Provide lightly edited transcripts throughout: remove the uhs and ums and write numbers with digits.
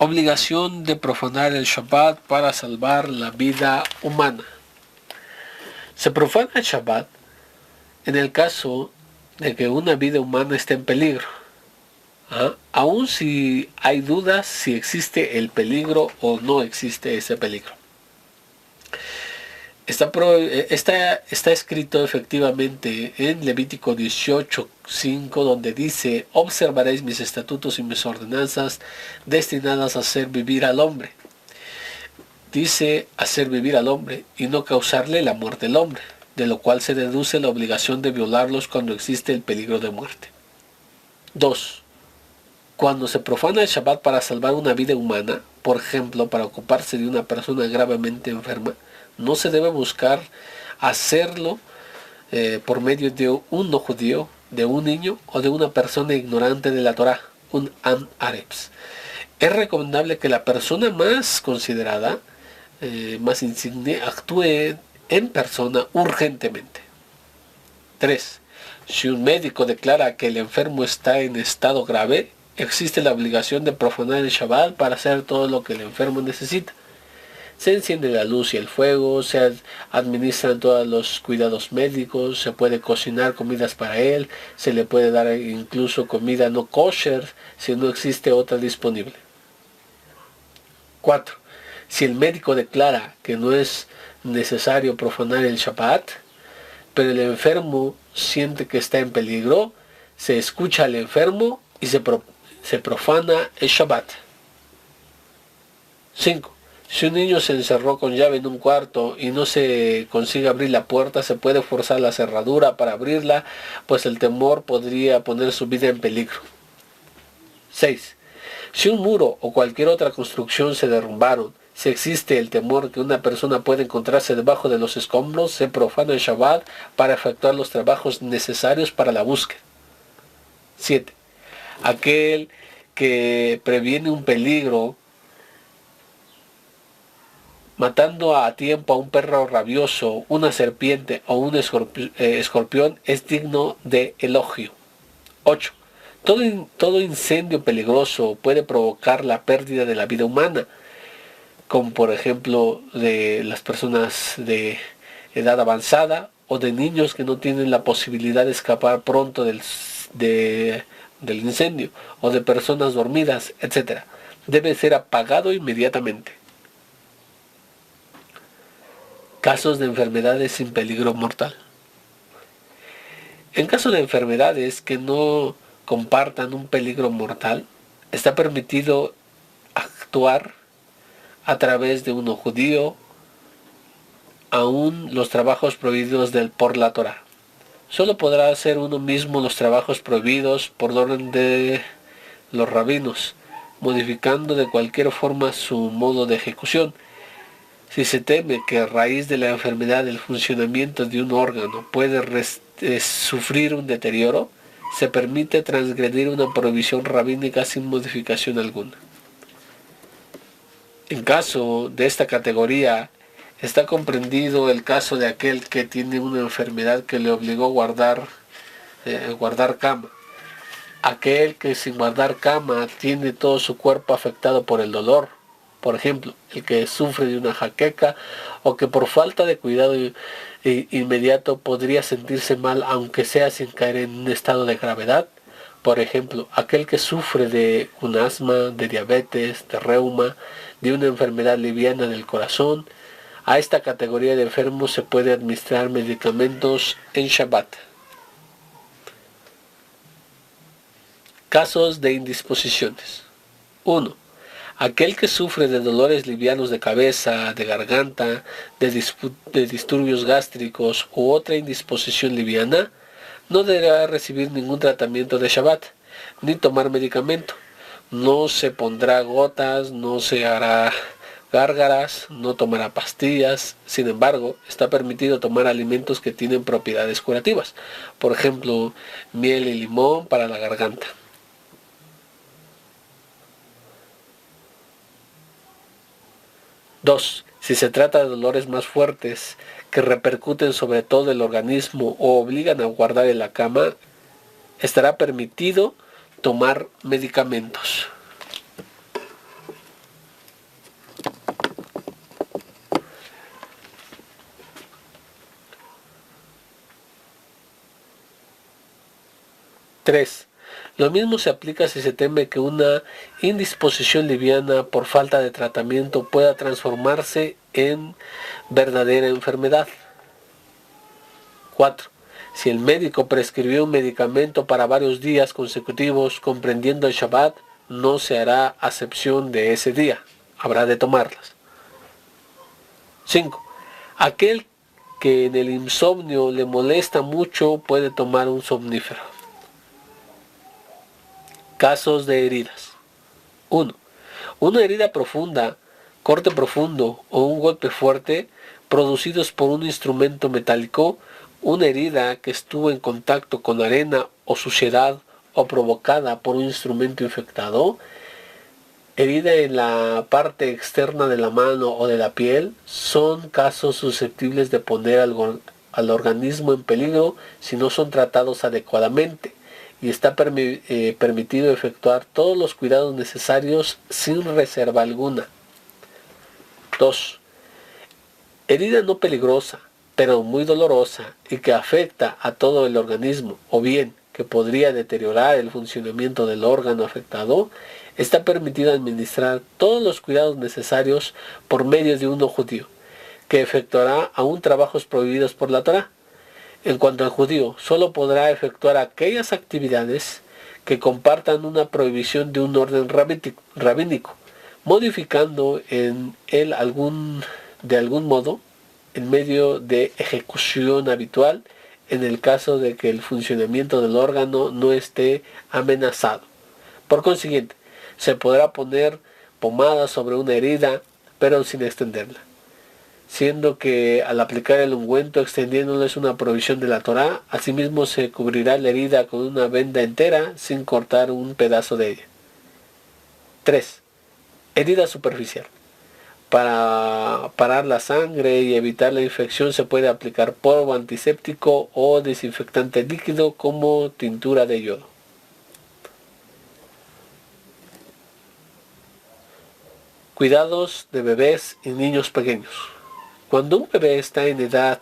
Obligación de profanar el Shabbat para salvar la vida humana. Se profana el Shabbat en el caso de que una vida humana esté en peligro, aun si hay dudas si existe el peligro o no existe ese peligro. Está escrito efectivamente en Levítico 18:5, donde dice: observaréis mis estatutos y mis ordenanzas destinadas a hacer vivir al hombre. Dice hacer vivir al hombre y no causarle la muerte al hombre, de lo cual se deduce la obligación de violarlos cuando existe el peligro de muerte. 2. Cuando se profana el Shabbat para salvar una vida humana, por ejemplo, para ocuparse de una persona gravemente enferma, no se debe buscar hacerlo por medio de un no judío, de un niño o de una persona ignorante de la Torah, un Am-Aretz. Es recomendable que la persona más considerada, más insigne, actúe en persona urgentemente. 3. Si un médico declara que el enfermo está en estado grave, existe la obligación de profanar el Shabbat para hacer todo lo que el enfermo necesita. Se enciende la luz y el fuego, se administran todos los cuidados médicos, se puede cocinar comidas para él, se le puede dar incluso comida no kosher si no existe otra disponible. 4. Si el médico declara que no es necesario profanar el Shabbat, pero el enfermo siente que está en peligro, se escucha al enfermo y se profana el Shabbat. 5. Si un niño se encerró con llave en un cuarto y no se consigue abrir la puerta, se puede forzar la cerradura para abrirla, pues el temor podría poner su vida en peligro. 6. Si un muro o cualquier otra construcción se derrumbaron, si existe el temor que una persona puede encontrarse debajo de los escombros, se profana el Shabbat para efectuar los trabajos necesarios para la búsqueda. 7. Aquel que previene un peligro matando a tiempo a un perro rabioso, una serpiente o un escorpión es digno de elogio. 8. Todo incendio peligroso puede provocar la pérdida de la vida humana, como por ejemplo de las personas de edad avanzada o de niños que no tienen la posibilidad de escapar pronto del incendio, o de personas dormidas, etc. Debe ser apagado inmediatamente. Casos de enfermedades sin peligro mortal. En caso de enfermedades que no compartan un peligro mortal, está permitido actuar a través de uno judío, aún los trabajos prohibidos por la Torah. Solo podrá hacer uno mismo los trabajos prohibidos por orden de los rabinos, modificando de cualquier forma su modo de ejecución. Si se teme que a raíz de la enfermedad el funcionamiento de un órgano puede sufrir un deterioro, se permite transgredir una prohibición rabínica sin modificación alguna. En caso de esta categoría, está comprendido el caso de aquel que tiene una enfermedad que le obligó a guardar cama. Aquel que sin guardar cama tiene todo su cuerpo afectado por el dolor. Por ejemplo, el que sufre de una jaqueca o que por falta de cuidado inmediato podría sentirse mal aunque sea sin caer en un estado de gravedad. Por ejemplo, aquel que sufre de un asma, de diabetes, de reuma, de una enfermedad liviana del corazón. A esta categoría de enfermos se puede administrar medicamentos en Shabbat. Casos de indisposiciones. 1. Aquel que sufre de dolores livianos de cabeza, de garganta, de disturbios gástricos u otra indisposición liviana, no deberá recibir ningún tratamiento de Shabbat, ni tomar medicamento. No se pondrá gotas, no se hará gárgaras, no tomará pastillas. Sin embargo, está permitido tomar alimentos que tienen propiedades curativas. Por ejemplo, miel y limón para la garganta. 2. Si se trata de dolores más fuertes que repercuten sobre todo el organismo o obligan a guardar en la cama, estará permitido tomar medicamentos. 3. Lo mismo se aplica si se teme que una indisposición liviana por falta de tratamiento pueda transformarse en verdadera enfermedad. 4. Si el médico prescribió un medicamento para varios días consecutivos comprendiendo el Shabbat, no se hará acepción de ese día. Habrá de tomarlas. 5. Aquel que en el insomnio le molesta mucho puede tomar un somnífero. Casos de heridas. 1. Una herida profunda, corte profundo o un golpe fuerte producidos por un instrumento metálico, una herida que estuvo en contacto con arena o suciedad o provocada por un instrumento infectado, herida en la parte externa de la mano o de la piel, son casos susceptibles de poner al organismo en peligro si no son tratados adecuadamente, y está permitido efectuar todos los cuidados necesarios sin reserva alguna. 2. Herida no peligrosa, pero muy dolorosa y que afecta a todo el organismo, o bien que podría deteriorar el funcionamiento del órgano afectado, está permitido administrar todos los cuidados necesarios por medio de uno judío, que efectuará aún trabajos prohibidos por la Torá. En cuanto al judío, solo podrá efectuar aquellas actividades que compartan una prohibición de un orden rabínico, modificando en él de algún modo en medio de ejecución habitual en el caso de que el funcionamiento del órgano no esté amenazado. Por consiguiente, se podrá poner pomada sobre una herida, pero sin extenderla, siendo que al aplicar el ungüento extendiéndolo es una provisión de la Torá. Asimismo se cubrirá la herida con una venda entera sin cortar un pedazo de ella. 3. Herida superficial. Para parar la sangre y evitar la infección se puede aplicar polvo antiséptico o desinfectante líquido como tintura de yodo. Cuidados de bebés y niños pequeños. Cuando un bebé está en edad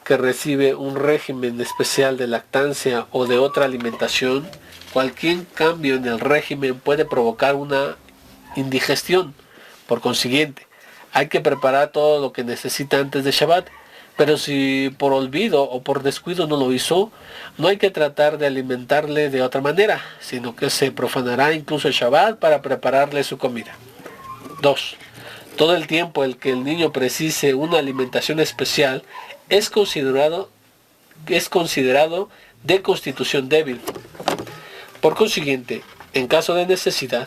que recibe un régimen especial de lactancia o de otra alimentación, cualquier cambio en el régimen puede provocar una indigestión. Por consiguiente, hay que preparar todo lo que necesita antes de Shabbat, pero si por olvido o por descuido no lo hizo, no hay que tratar de alimentarle de otra manera, sino que se profanará incluso el Shabbat para prepararle su comida. 2. Todo el tiempo el que el niño precise una alimentación especial es considerado de constitución débil. Por consiguiente, en caso de necesidad,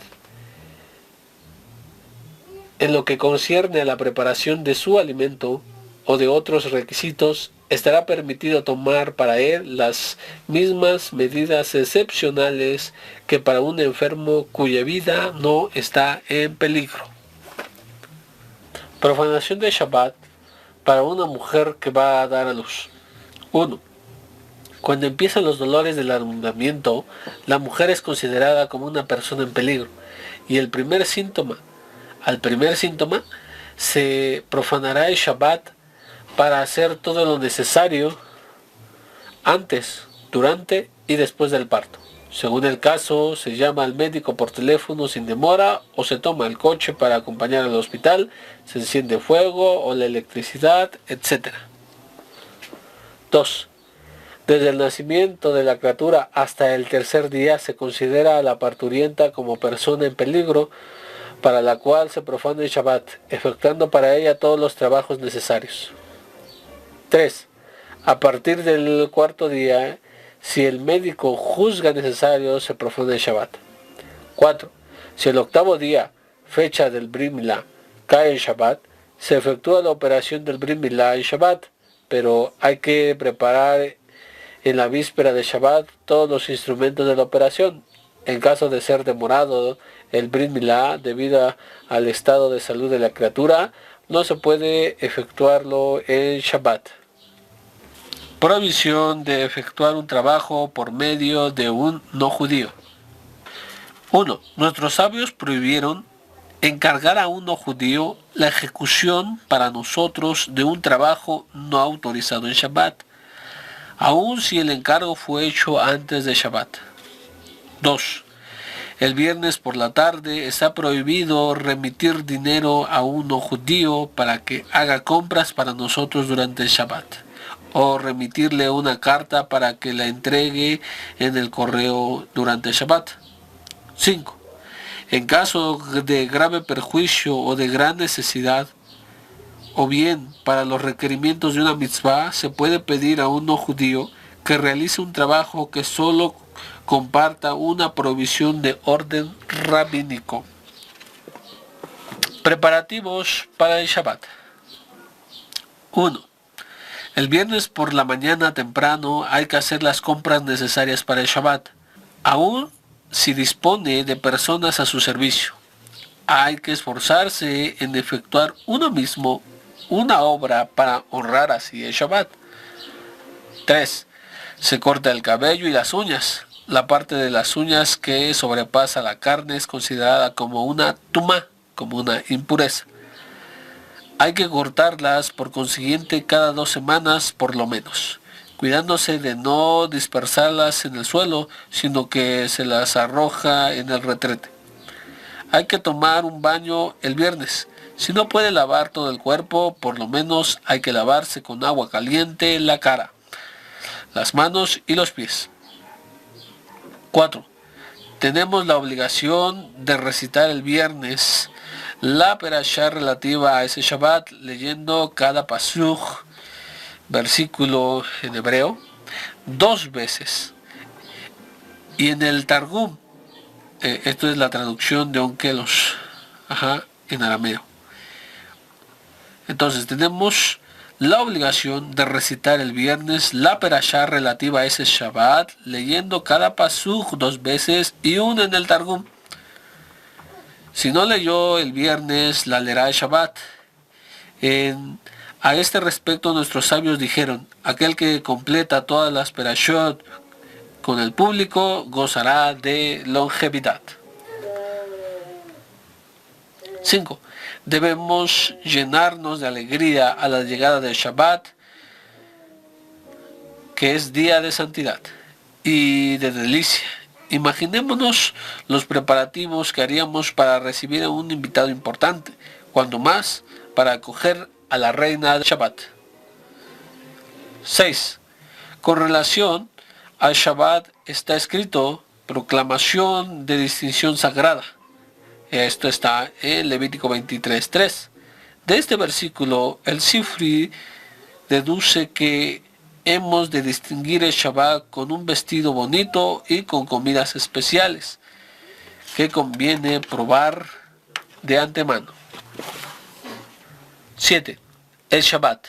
en lo que concierne a la preparación de su alimento o de otros requisitos, estará permitido tomar para él las mismas medidas excepcionales que para un enfermo cuya vida no está en peligro. Profanación de Shabbat para una mujer que va a dar a luz. 1. Cuando empiezan los dolores del alumbramiento, la mujer es considerada como una persona en peligro, y al primer síntoma se profanará el Shabbat para hacer todo lo necesario antes, durante y después del parto. Según el caso, se llama al médico por teléfono sin demora o se toma el coche para acompañar al hospital, se enciende fuego o la electricidad, etc. 2. Desde el nacimiento de la criatura hasta el tercer día se considera a la parturienta como persona en peligro, para la cual se profana el Shabbat, efectuando para ella todos los trabajos necesarios. 3. A partir del cuarto día, si el médico juzga necesario, se profana el Shabbat. 4. Si el octavo día, fecha del Brit Milá, cae en Shabbat, se efectúa la operación del Brit Milá en Shabbat, pero hay que preparar en la víspera de Shabbat todos los instrumentos de la operación. En caso de ser demorado el Brit Milá debido al estado de salud de la criatura, no se puede efectuarlo en Shabbat. Prohibición de efectuar un trabajo por medio de un no judío. 1. Nuestros sabios prohibieron encargar a un no judío la ejecución para nosotros de un trabajo no autorizado en Shabbat. aun si el encargo fue hecho antes de Shabbat. 2. El viernes por la tarde está prohibido remitir dinero a un no judío para que haga compras para nosotros durante el Shabbat, o remitirle una carta para que la entregue en el correo durante el Shabbat. 5. En caso de grave perjuicio o de gran necesidad, o bien para los requerimientos de una mitzvah, se puede pedir a un no judío que realice un trabajo que solo comparta una provisión de orden rabínico. Preparativos para el Shabbat. 1. El viernes por la mañana temprano hay que hacer las compras necesarias para el Shabbat, aun si dispone de personas a su servicio. Hay que esforzarse en efectuar uno mismo una obra para honrar así el Shabbat. 3. Se corta el cabello y las uñas. La parte de las uñas que sobrepasa la carne es considerada como una tumá, como una impureza. Hay que cortarlas por consiguiente cada 2 semanas por lo menos, cuidándose de no dispersarlas en el suelo, sino que se las arroja en el retrete. Hay que tomar un baño el viernes. Si no puede lavar todo el cuerpo, por lo menos hay que lavarse con agua caliente la cara, las manos y los pies. 4. Tenemos la obligación de recitar el viernes la perashá relativa a ese Shabbat, leyendo cada pasuk, versículo en hebreo, 2 veces. Y en el Targum, esto es la traducción de Onkelos, en arameo. Entonces tenemos la obligación de recitar el viernes la perashá relativa a ese Shabbat, leyendo cada pasuk 2 veces y uno en el Targum. Si no leyó el viernes, la leerá el Shabbat. A este respecto nuestros sabios dijeron: aquel que completa todas las perashot con el público gozará de longevidad. 5. Debemos llenarnos de alegría a la llegada del Shabbat, que es día de santidad, y de delicia. Imaginémonos los preparativos que haríamos para recibir a un invitado importante, cuando más para acoger a la reina del Shabbat. 6. Con relación al Shabbat está escrito proclamación de distinción sagrada. Esto está en Levítico 23:3. De este versículo, el Sifri deduce que hemos de distinguir el Shabbat con un vestido bonito y con comidas especiales que conviene probar de antemano. 7. El Shabbat.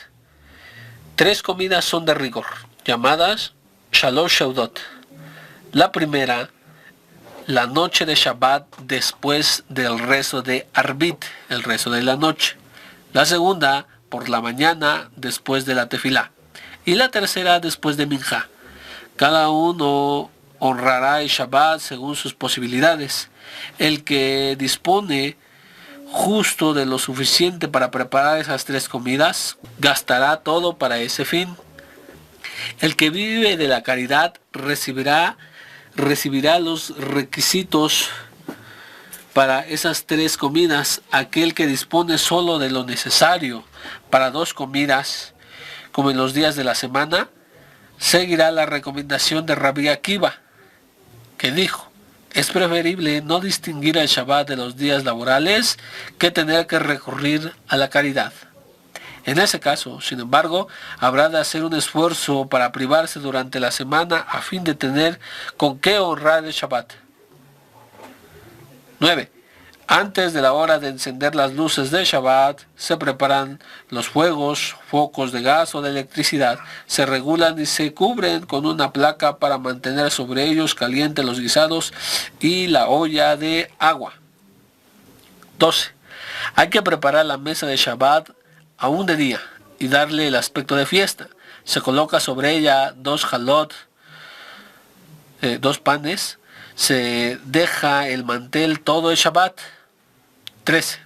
3 comidas son de rigor, llamadas Shalosh Sheudot. La primera, la noche de Shabbat después del rezo de Arbit, el rezo de la noche. La segunda, por la mañana después de la tefilá. Y la tercera, después de Minjá. Cada uno honrará el Shabbat según sus posibilidades. El que dispone justo de lo suficiente para preparar esas 3 comidas, gastará todo para ese fin. El que vive de la caridad recibirá los requisitos para esas 3 comidas. Aquel que dispone solo de lo necesario para 2 comidas, como en los días de la semana, seguirá la recomendación de Rabbi Akiva, que dijo: es preferible no distinguir el Shabbat de los días laborales que tener que recurrir a la caridad. En ese caso, sin embargo, habrá de hacer un esfuerzo para privarse durante la semana a fin de tener con qué honrar el Shabbat. 9. Antes de la hora de encender las luces de Shabbat, se preparan los fuegos, focos de gas o de electricidad, se regulan y se cubren con una placa para mantener sobre ellos calientes los guisados y la olla de agua. 12. Hay que preparar la mesa de Shabbat aún de día y darle el aspecto de fiesta. Se coloca sobre ella 2 jalot, 2 panes. Se deja el mantel todo el Shabbat. 13.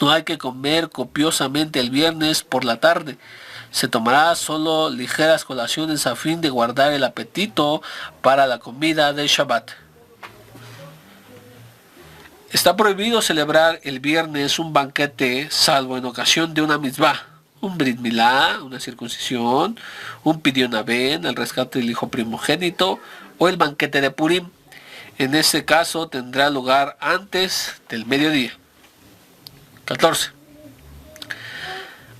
No hay que comer copiosamente el viernes por la tarde. Se tomará solo ligeras colaciones a fin de guardar el apetito para la comida del Shabbat. Está prohibido celebrar el viernes un banquete salvo en ocasión de una mitzvah, un brit milá, una circuncisión, un pidyon aben, el rescate del hijo primogénito o el banquete de Purim. En este caso tendrá lugar antes del mediodía. 14.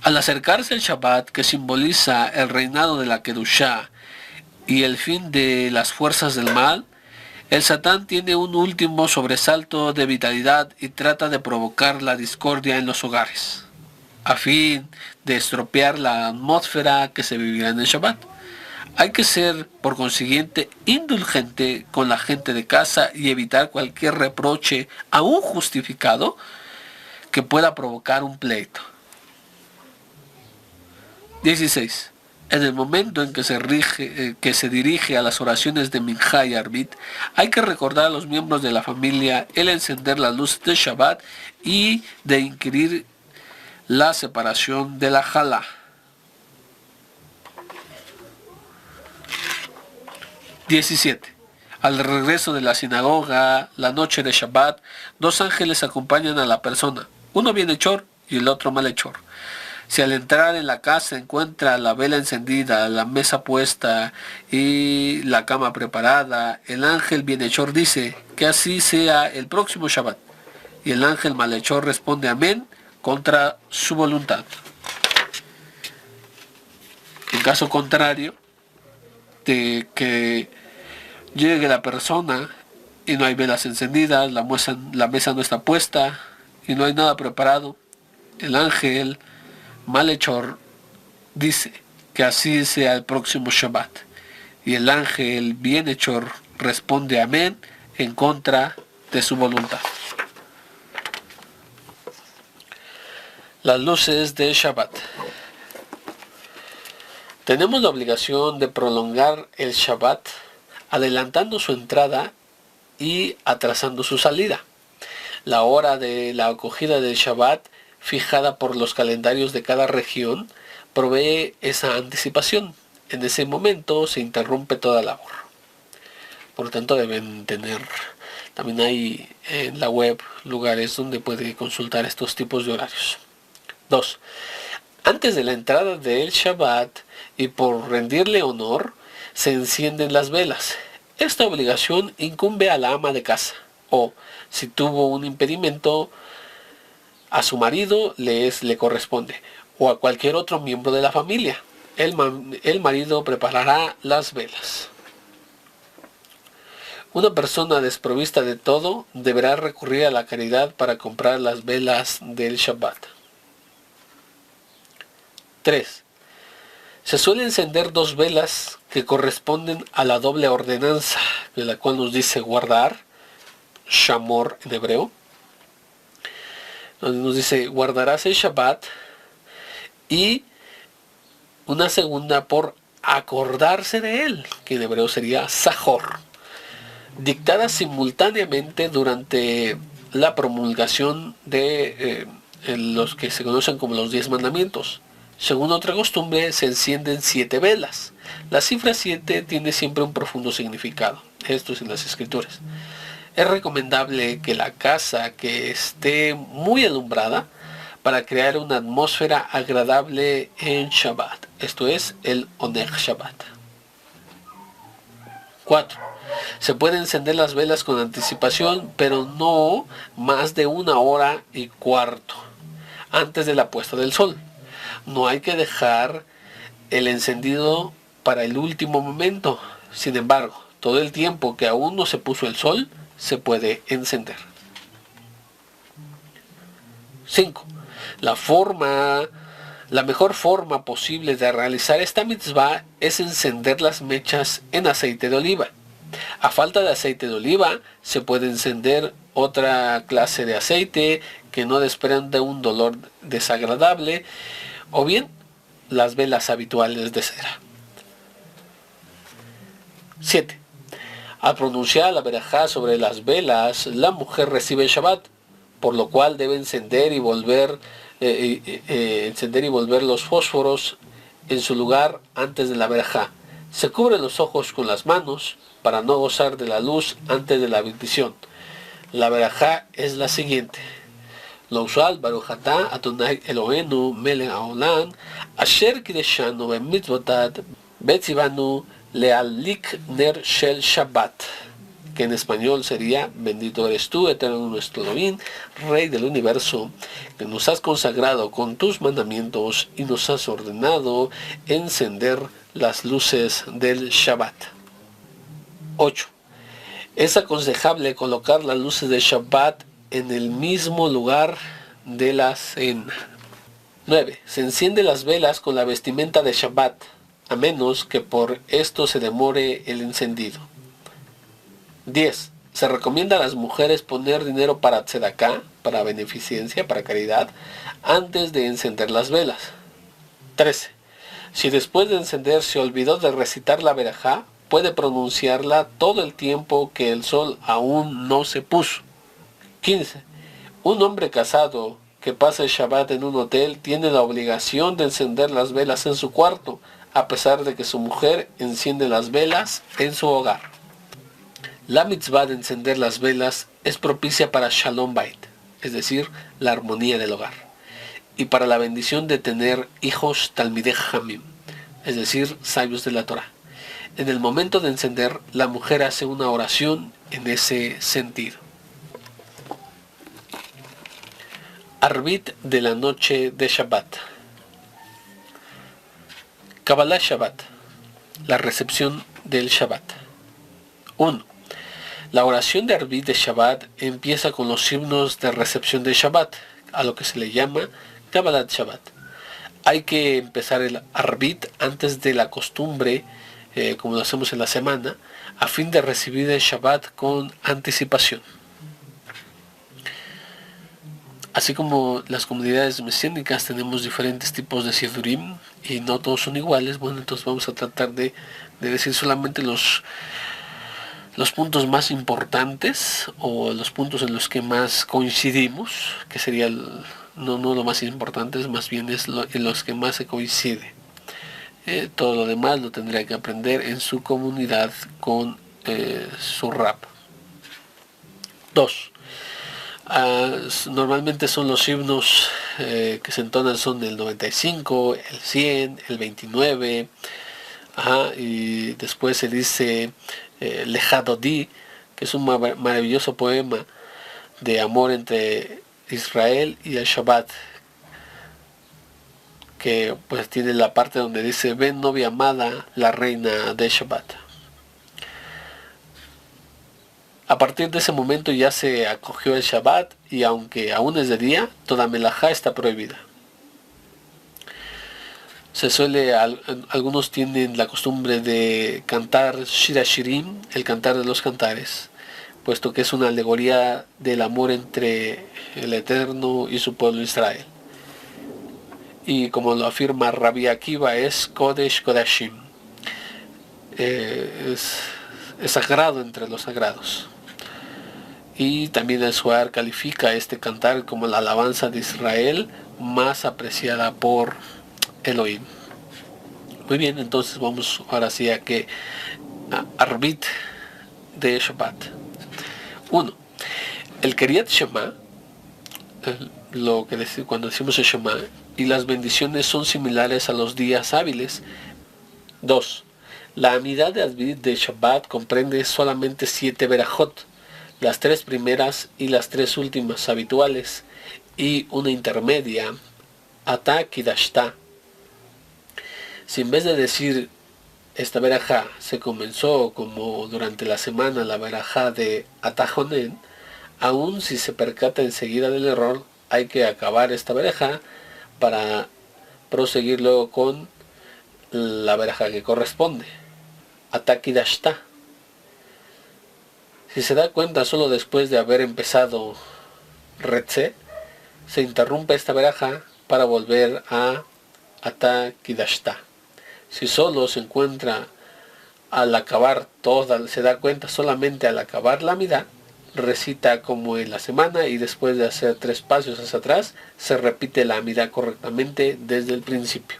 Al acercarse el Shabbat, que simboliza el reinado de la Kedushá y el fin de las fuerzas del mal, el Satán tiene un último sobresalto de vitalidad y trata de provocar la discordia en los hogares, a fin de estropear la atmósfera que se vivirá en el Shabbat. Hay que ser, por consiguiente, indulgente con la gente de casa y evitar cualquier reproche, aún justificado, que pueda provocar un pleito. 16. En el momento en que se dirige a las oraciones de Minjá y Arbit, hay que recordar a los miembros de la familia el encender la luz de Shabbat y de inquirir la separación de la Jalá. 17. Al regreso de la sinagoga, la noche de Shabbat, dos ángeles acompañan a la persona, uno bienhechor y el otro malhechor. Si al entrar en la casa encuentra la vela encendida, la mesa puesta y la cama preparada, el ángel bienhechor dice que así sea el próximo Shabbat. Y el ángel malhechor responde amén contra su voluntad. En caso contrario, de que llegue la persona y no hay velas encendidas, la mesa no está puesta y no hay nada preparado, el ángel malhechor dice que así sea el próximo Shabbat. Y el ángel bienhechor responde amén en contra de su voluntad. Las luces de Shabbat. Tenemos la obligación de prolongar el Shabbat adelantando su entrada y atrasando su salida. La hora de la acogida del Shabbat, fijada por los calendarios de cada región, provee esa anticipación. En ese momento se interrumpe toda labor. Por lo tanto deben tener, también hay en la web lugares donde puede consultar estos tipos de horarios. 2. Antes de la entrada del Shabbat y por rendirle honor, se encienden las velas. Esta obligación incumbe a la ama de casa, o si tuvo un impedimento, a su marido le corresponde, o a cualquier otro miembro de la familia. El marido preparará las velas. Una persona desprovista de todo deberá recurrir a la caridad para comprar las velas del Shabbat. 3. Se suele encender 2 velas que corresponden a la doble ordenanza, de la cual nos dice guardar, shamor en hebreo, donde nos dice guardarás el Shabbat, y una segunda por acordarse de él, que en hebreo sería sahor, dictadas simultáneamente durante la promulgación de los que se conocen como los 10 mandamientos. Según otra costumbre, se encienden 7 velas. La cifra 7 tiene siempre un profundo significado. Esto es en las escrituras. Es recomendable que la casa que esté muy alumbrada para crear una atmósfera agradable en Shabbat. Esto es el Oneg Shabbat. 4. Se pueden encender las velas con anticipación, pero no más de 1 hora y cuarto antes de la puesta del sol. No hay que dejar el encendido para el último momento. Sin embargo, todo el tiempo que aún no se puso el sol, se puede encender. 5. La mejor forma posible de realizar esta mitzvah es encender las mechas en aceite de oliva. A falta de aceite de oliva, se puede encender otra clase de aceite que no desprende un dolor desagradable, o bien las velas habituales de cera. 7. Al pronunciar la verajá sobre las velas, la mujer recibe el Shabbat, por lo cual debe encender y volver los fósforos en su lugar antes de la verajá. Se cubre los ojos con las manos para no gozar de la luz antes de la bendición. La verajá es la siguiente. Lo usual, Baruch atah Adonai Eloheinu melech haolam, asher kideshanu bemitzvotat betzivanu lealik ner shel Shabbat, que en español sería: bendito eres tú, eterno nuestro Elohim, Rey del universo, que nos has consagrado con tus mandamientos y nos has ordenado encender las luces del Shabbat. 8. Es aconsejable colocar las luces del Shabbat en el mismo lugar de la cena. 9. Se enciende las velas con la vestimenta de Shabbat, a menos que por esto se demore el encendido. 10. Se recomienda a las mujeres poner dinero para tzedaká, para beneficencia, para caridad, antes de encender las velas. 13. Si después de encender se olvidó de recitar la verajá, puede pronunciarla todo el tiempo que el sol aún no se puso. 15. Un hombre casado que pasa el Shabbat en un hotel tiene la obligación de encender las velas en su cuarto, a pesar de que su mujer enciende las velas en su hogar. La mitzvah de encender las velas es propicia para Shalom Bait, es decir, la armonía del hogar, y para la bendición de tener hijos Talmidei Jajamim, es decir, sabios de la Torah. En el momento de encender, la mujer hace una oración en ese sentido. Arbit de la noche de Shabbat. Kabbalah Shabbat, la recepción del Shabbat. 1. La oración de Arbit de Shabbat empieza con los himnos de recepción de Shabbat, a lo que se le llama Kabbalah Shabbat. Hay que empezar el Arbit antes de la costumbre, como lo hacemos en la semana, a fin de recibir el Shabbat con anticipación. Así como las comunidades mesiánicas tenemos diferentes tipos de sidurim y no todos son iguales, bueno, entonces vamos a tratar de decir solamente los puntos más importantes o los puntos en los que más coincidimos, que sería no lo más importante, más bien es en los que más se coincide. Todo lo demás lo tendría que aprender en su comunidad con su rap. 2. Normalmente son los himnos que se entonan, son el 95, el 100, el 29, y después se dice Lejadodí, que es un maravilloso poema de amor entre Israel y el Shabbat, que pues tiene la parte donde dice: ven novia amada, la reina de Shabbat. A partir de ese momento ya se acogió el Shabbat, y aunque aún es de día, toda melajá está prohibida. Algunos tienen la costumbre de cantar Shir Hashirim, el cantar de los cantares, puesto que es una alegoría del amor entre el Eterno y su pueblo Israel. Y como lo afirma Rabbi Akiva, es Kodesh Kodashim, es sagrado entre los sagrados. Y también el Zohar califica este cantar como la alabanza de Israel más apreciada por Elohim. Muy bien, entonces vamos ahora sí a Arbit de Shabbat. 1. El Kriyat Shema, cuando decimos el Shema, y las bendiciones son similares a los días hábiles. 2. La amidad de Arbit de Shabbat comprende solamente 7 verajot, las 3 primeras y las 3 últimas habituales, y una intermedia, Atah Kidashta. Si en vez de decir esta verajá se comenzó como durante la semana la verajá de Atajonen, aun si se percata enseguida del error, hay que acabar esta verajá para proseguir luego con la verajá que corresponde, Atah Kidashta. Si se da cuenta solo después de haber empezado Retze, se interrumpe esta verajá para volver a Atah Kidashta. Si solo se encuentra al acabar toda, se da cuenta solamente al acabar la amidad, recita como en la semana, y después de hacer 3 pasos hacia atrás, se repite la amidad correctamente desde el principio.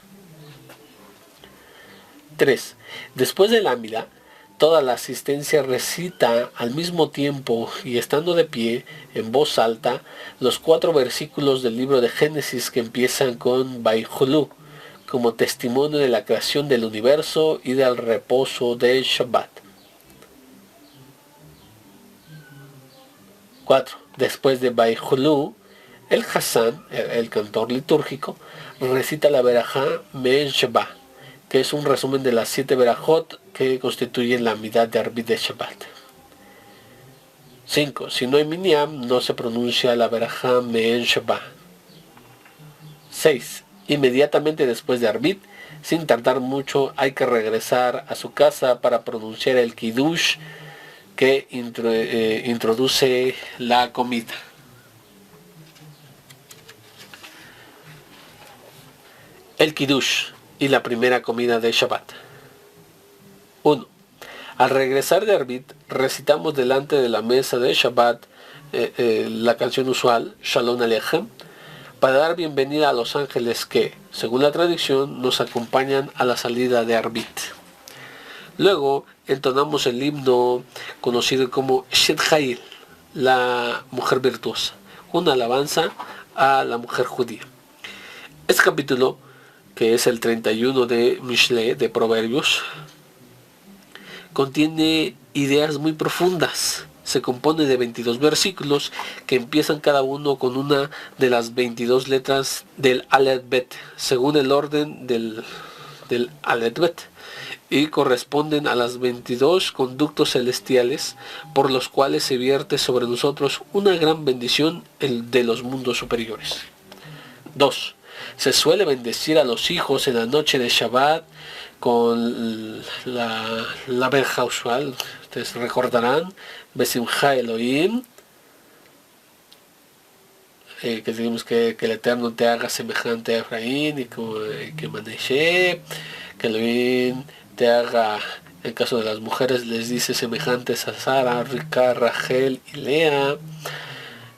3. Después del Amida, toda la asistencia recita al mismo tiempo y estando de pie, en voz alta, los 4 versículos del libro de Génesis que empiezan con Vaihulu, como testimonio de la creación del universo y del reposo del Shabbat. 4. Después de Vaihulu, el Hassan, el cantor litúrgico, recita la verajá Me'en Shabbat, que es un resumen de las 7 verajot que constituyen la mitad de Arbit de Shabbat. 5. Si no hay Minyan, no se pronuncia la verajá Me'en Shabbat. 6. Inmediatamente después de Arbit, sin tardar mucho, hay que regresar a su casa para pronunciar el Kiddush que introduce la comida. El Kiddush y la primera comida de Shabbat. 1. Al regresar de Arbit, recitamos delante de la mesa de Shabbat la canción usual, Shalom Aleichem, para dar bienvenida a los ángeles que, según la tradición, nos acompañan a la salida de Arbit. Luego entonamos el himno conocido como Shet Hail, la mujer virtuosa, una alabanza a la mujer judía. Este capítulo, que es el 31 de Mishle, de Proverbios, contiene ideas muy profundas. Se compone de 22 versículos que empiezan cada uno con una de las 22 letras del Aleph Bet, según el orden del Aleph Bet, y corresponden a las 22 conductos celestiales por los cuales se vierte sobre nosotros una gran bendición de los mundos superiores. 2. Se suele bendecir a los hijos en la noche de Shabbat con la verja usual. Ustedes recordarán, Besimcha Elohim, que decimos que el Eterno te haga semejante a Efraín y que Manashe, que Elohim te haga, en caso de las mujeres les dice semejantes a Sara, Rika, Rachel y Lea,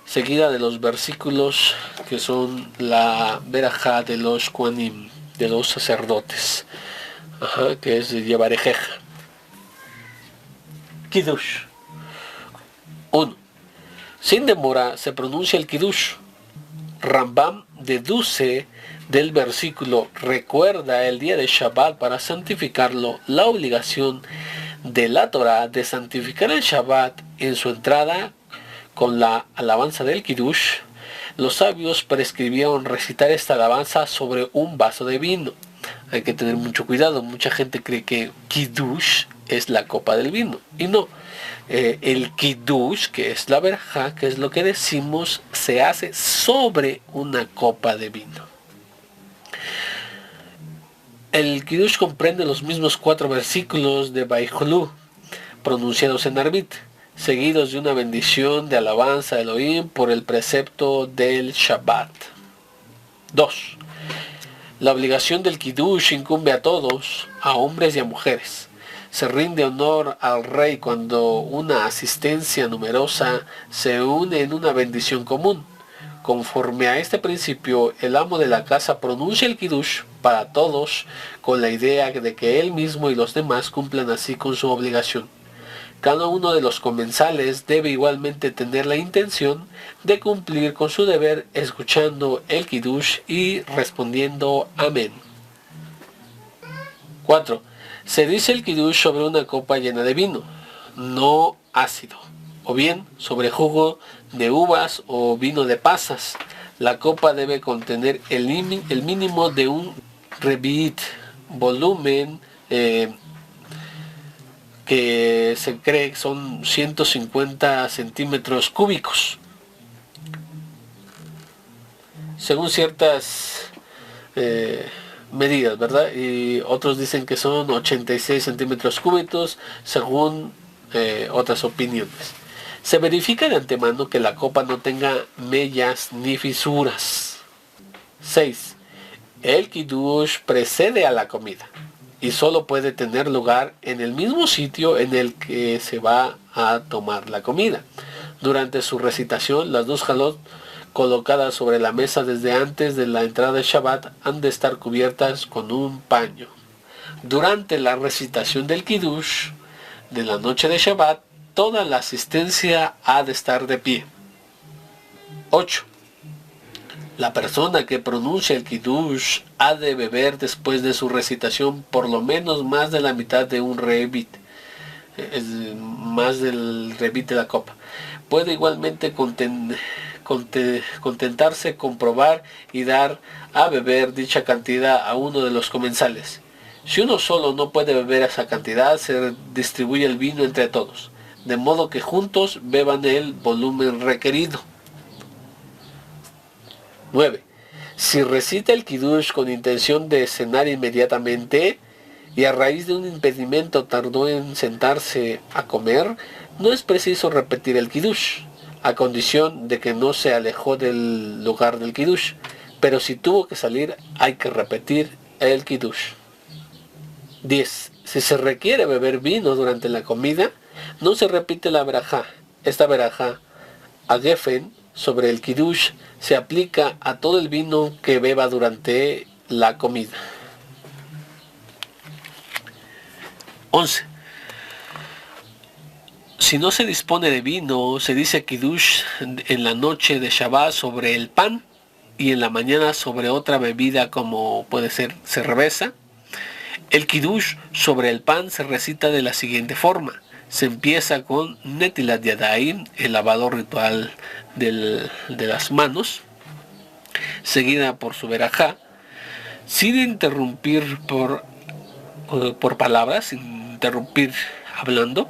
seguida de los versículos que son la verajá de los Kohanim, de los sacerdotes, que es Yevarejeja. Kiddush. 1. Sin demora se pronuncia el Kiddush. Rambam deduce del versículo recuerda el día de Shabbat para santificarlo, la obligación de la Torah de santificar el Shabbat en su entrada con la alabanza del Kiddush. Los sabios prescribieron recitar esta alabanza sobre un vaso de vino. Hay que tener mucho cuidado, mucha gente cree que Kiddush es la copa del vino, y no. El Kiddush, que es la verajá, que es lo que decimos, se hace sobre una copa de vino. El Kiddush comprende los mismos 4 versículos de Vaihulu, pronunciados en Arbit, seguidos de una bendición de alabanza a Elohim por el precepto del Shabbat. 2. La obligación del Kiddush incumbe a todos, a hombres y a mujeres. Se rinde honor al rey cuando una asistencia numerosa se une en una bendición común. Conforme a este principio, el amo de la casa pronuncia el Kiddush para todos con la idea de que él mismo y los demás cumplan así con su obligación. Cada uno de los comensales debe igualmente tener la intención de cumplir con su deber escuchando el Kiddush y respondiendo amén. 4. Se dice el Kiddush sobre una copa llena de vino, no ácido, o bien sobre jugo de uvas o vino de pasas. La copa debe contener el mínimo de un revi'it, volumen que se cree que son 150 centímetros cúbicos. Según ciertas medidas, ¿verdad? Y otros dicen que son 86 centímetros cúbicos, según otras opiniones. Se verifica de antemano que la copa no tenga mellas ni fisuras. 6. El Kiddush precede a la comida y solo puede tener lugar en el mismo sitio en el que se va a tomar la comida. Durante su recitación, las 2 halot colocadas sobre la mesa desde antes de la entrada de Shabbat han de estar cubiertas con un paño. Durante la recitación del Kiddush de la noche de Shabbat, toda la asistencia ha de estar de pie. 8. La persona que pronuncia el Kiddush ha de beber después de su recitación por lo menos más de la mitad de un revit, más del revit de la copa. Puede igualmente contentarse con probar y dar a beber dicha cantidad a uno de los comensales. Si uno solo no puede beber esa cantidad, se distribuye el vino entre todos, de modo que juntos beban el volumen requerido. 9. Si recita el Kiddush con intención de cenar inmediatamente y a raíz de un impedimento tardó en sentarse a comer, no es preciso repetir el Kiddush, a condición de que no se alejó del lugar del Kiddush, pero si tuvo que salir hay que repetir el Kiddush. 10. Si se requiere beber vino durante la comida, no se repite la verajá. Esta verajá, a Geffen, sobre el Kiddush, se aplica a todo el vino que beba durante la comida. 11. Si no se dispone de vino, se dice Kiddush en la noche de Shabbat sobre el pan y en la mañana sobre otra bebida como puede ser cerveza. El Kiddush sobre el pan se recita de la siguiente forma. Se empieza con Netilat Yadayim, el lavado ritual de las manos, seguida por su verajá, sin interrumpir por palabras, sin interrumpir hablando.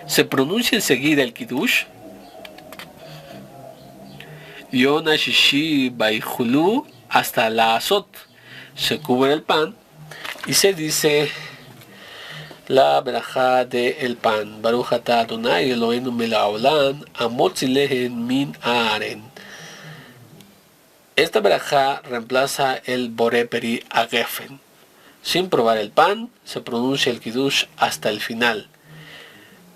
Se pronuncia enseguida el Kiddush, Yona Shishi Baihulu, hasta la Azot. Se cubre el pan y se dice la verajá del pan. Baruch atah Adonai Eloheinu melech haolam, hamotzi lehen min ha'aren. Esta verajá reemplaza el boreperi a Geffen. Sin probar el pan, se pronuncia el Kiddush hasta el final.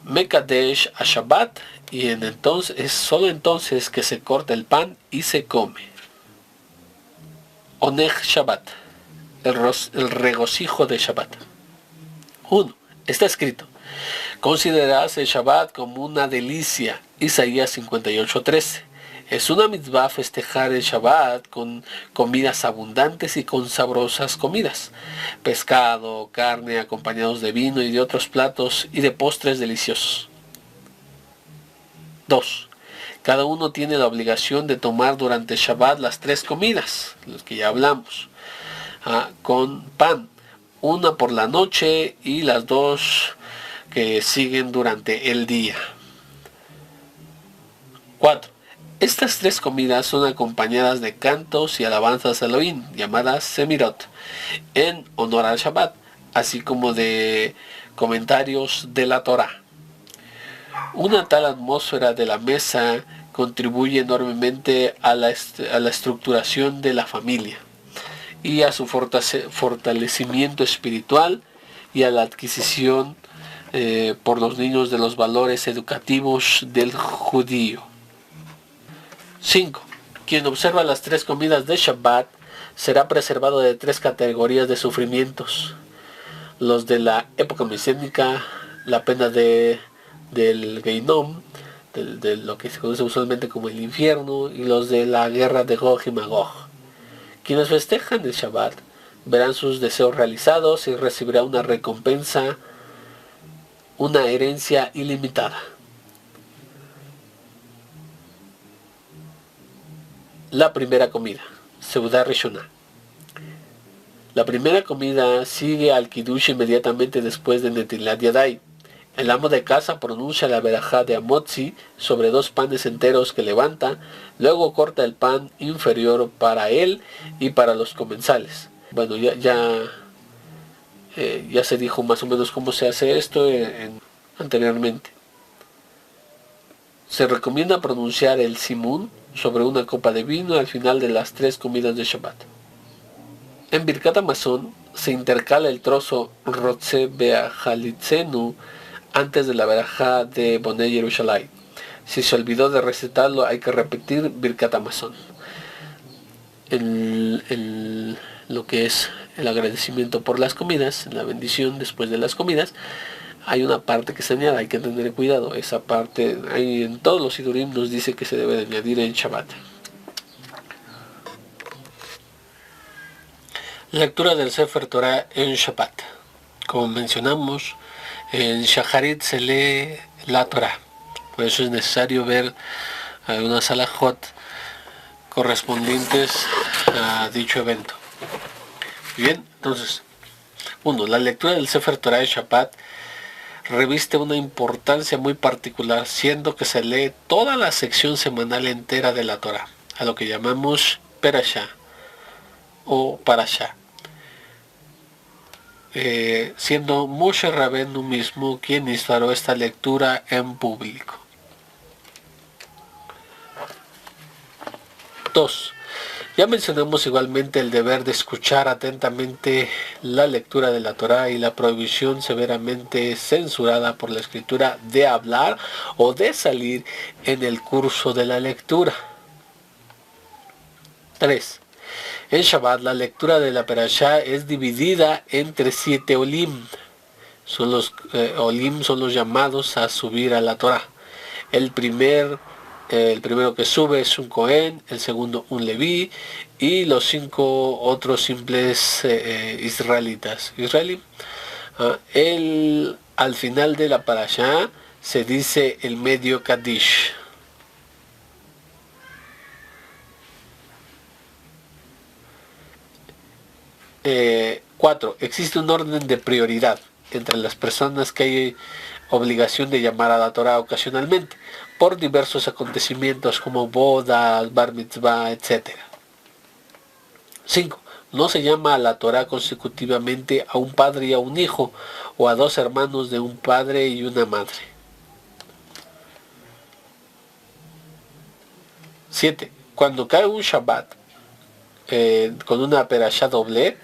Mekadesh a Shabbat, y es solo entonces que se corta el pan y se come. Oneg Shabbat, el regocijo de Shabbat. 1. Está escrito: considerarás el Shabbat como una delicia. Isaías 58:13. Es una mitzvah festejar el Shabbat con comidas abundantes y con sabrosas comidas. Pescado, carne, acompañados de vino y de otros platos y de postres deliciosos. 2. Cada uno tiene la obligación de tomar durante el Shabbat las 3 comidas, los que ya hablamos, con pan. Una por la noche y las 2 que siguen durante el día. 4. Estas 3 comidas son acompañadas de cantos y alabanzas a Elohim, llamadas Semirot, en honor al Shabbat, así como de comentarios de la Torah. Una tal atmósfera de la mesa contribuye enormemente a la estructuración de la familia y a su fortalecimiento espiritual y a la adquisición por los niños de los valores educativos del judío. 5. Quien observa las 3 comidas de Shabbat será preservado de 3 categorías de sufrimientos: los de la época mesiánica, la pena del Geinom, de lo que se conoce usualmente como el infierno, y los de la guerra de Gog y Magog. Quienes festejan el Shabbat verán sus deseos realizados y recibirán una recompensa, una herencia ilimitada. La primera comida, Seudah Rishonah. La primera comida sigue al Kiddush inmediatamente después de Netilat Yadayim. El amo de casa pronuncia la verajá de Amotzi sobre 2 panes enteros que levanta, luego corta el pan inferior para él y para los comensales. Bueno, ya se dijo más o menos cómo se hace esto anteriormente. Se recomienda pronunciar el Simun sobre una copa de vino al final de las 3 comidas de Shabbat. En Birkat Hamazon se intercala el trozo Rotze Be'achalitzenu antes de la verajá de Bonei Yerushalayim. Si se olvidó de recitarlo, hay que repetir Birkat Hamazon. Lo que es el agradecimiento por las comidas, la bendición después de las comidas, hay una parte que se añade, hay que tener cuidado. Esa parte, hay, en todos los sidurim nos dice que se debe de añadir en Shabbat. Lectura del Sefer Torah en Shabbat. Como mencionamos, en Shacharit se lee la Torah. Por eso es necesario ver algunas halajot correspondientes a dicho evento. Bien, entonces, 1. La lectura del Sefer Torah en Shabbat reviste una importancia muy particular, siendo que se lee toda la sección semanal entera de la Torah, a lo que llamamos Perashá o Parashá, siendo Moshe Rabenu mismo quien instauró esta lectura en público. 2. Ya mencionamos igualmente el deber de escuchar atentamente la lectura de la Torá y la prohibición severamente censurada por la escritura de hablar o de salir en el curso de la lectura. 3. En Shabbat la lectura de la Perashá es dividida entre 7 olim. Olim son los llamados a subir a la Torá. El primero que sube es un Cohen, el segundo un Leví y los 5 otros simples israelitas. Al final de la parashá se dice el medio Kaddish. Cuatro, existe un orden de prioridad entre las personas que hay obligación de llamar a la Torah ocasionalmente, por diversos acontecimientos como bodas, bar mitzvah, etc. 5. No se llama a la Torah consecutivamente a un padre y a un hijo, o a 2 hermanos de un padre y una madre. 7. Cuando cae un Shabbat con una perashá doble,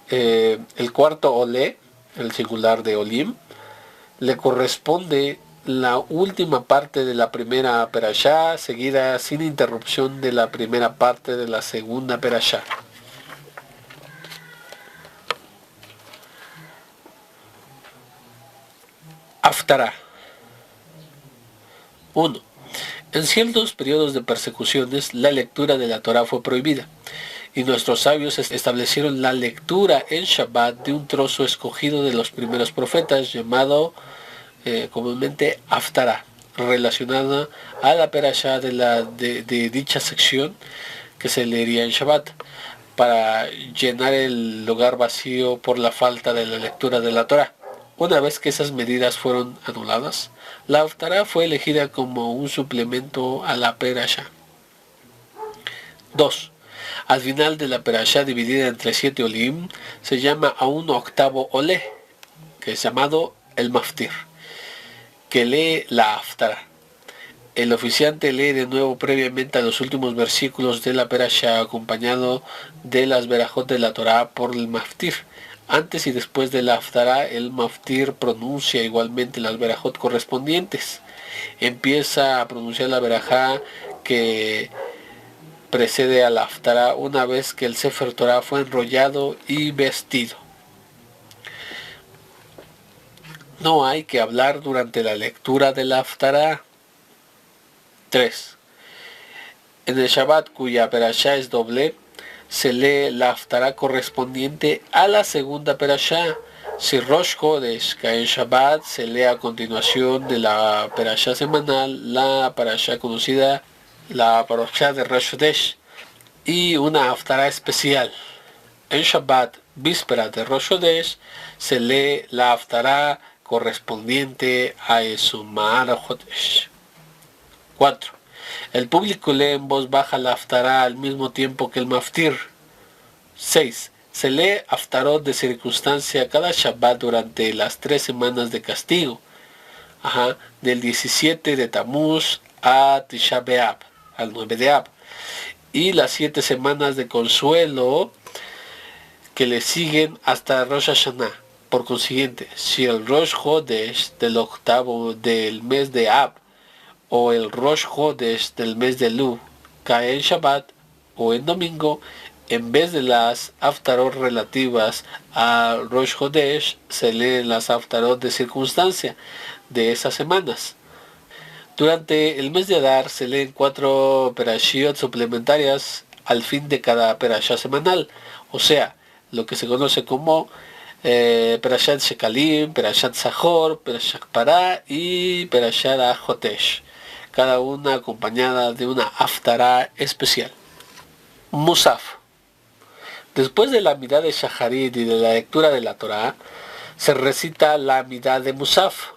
el cuarto olé, el singular de olim, le corresponde la última parte de la primera perashá, seguida sin interrupción de la primera parte de la segunda perashá. Haftará. 1. En ciertos periodos de persecuciones, la lectura de la Torá fue prohibida, y nuestros sabios establecieron la lectura en Shabbat de un trozo escogido de los primeros profetas, llamado comúnmente Haftará, relacionada a la perashá de dicha sección que se leería en Shabbat, para llenar el lugar vacío por la falta de la lectura de la Torá. Una vez que esas medidas fueron anuladas, la Haftará fue elegida como un suplemento a la perashá. 2. Al final de la perashá dividida entre 7 olim, se llama a un octavo olé, que es llamado el maftir, que lee la Haftará. El oficiante lee de nuevo previamente a los últimos versículos de la perashá, acompañado de las verajot de la Torá por el maftir. Antes y después de la Haftará, el maftir pronuncia igualmente las verajot correspondientes. Empieza a pronunciar la verajá que precede a la Haftará una vez que el Sefer Torah fue enrollado y vestido. No hay que hablar durante la lectura de la Haftará. 3. En el Shabbat, cuya perashá es doble, se lee la Haftará correspondiente a la segunda perashá. Si Rosh Chodesh cae en Shabbat, se lee a continuación de la perashá semanal la perashá conocida, la perashá de Rosh Chodesh, y una Haftará especial. En Shabbat, víspera de Rosh Chodesh, se lee la Haftará correspondiente a Esumar Chodesh. 4. El público lee en voz baja la Haftará al mismo tiempo que el maftir. 6. Se lee Haftarot de circunstancia cada Shabbat durante las 3 semanas de castigo, del 17 de Tamuz a Tisha B'Av, al 9 de Ab, y las 7 semanas de consuelo que le siguen hasta Rosh Hashanah. Por consiguiente, si el Rosh Chodesh del octavo del mes de Ab o el Rosh Chodesh del mes de Lu cae en Shabbat o en domingo, en vez de las Haftarot relativas a Rosh Hodesh, se leen las Haftarot de circunstancia de esas semanas. Durante el mes de Adar se leen 4 Perashiot suplementarias al fin de cada Perashá semanal, o sea, lo que se conoce como Perashat Shekalim, Perashat Zahor, Perashat Pará y Perashat Hotesh, cada una acompañada de una Haftará especial. Musaf. Después de la Amidá de Shaharit y de la lectura de la Torá, se recita la Amidá de Musaf,